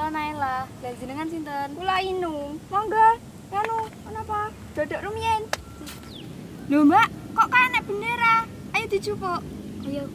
Halo Naila, dan jenengan sinten? Kula Inung. Monggo. Anu, kenapa? Dodok rumiyin. Lho Mbak, kok kayak bendera? Ayo dijupuk. Ayo.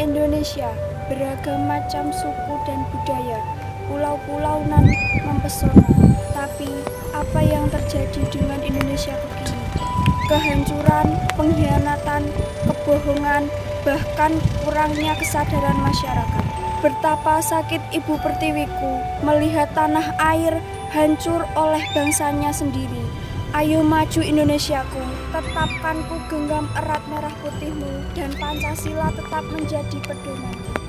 Indonesia beragam macam suku dan budaya, pulau-pulau nan mempesona. Tapi apa yang terjadi dengan Indonesia begini? Kehancuran, pengkhianatan, kebohongan, bahkan kurangnya kesadaran masyarakat. Betapa sakit Ibu Pertiwiku melihat tanah air hancur oleh bangsanya sendiri. Ayo maju Indonesiaku, tetapkan ku genggam erat merah putihmu dan Pancasila tetap menjadi pedomanku.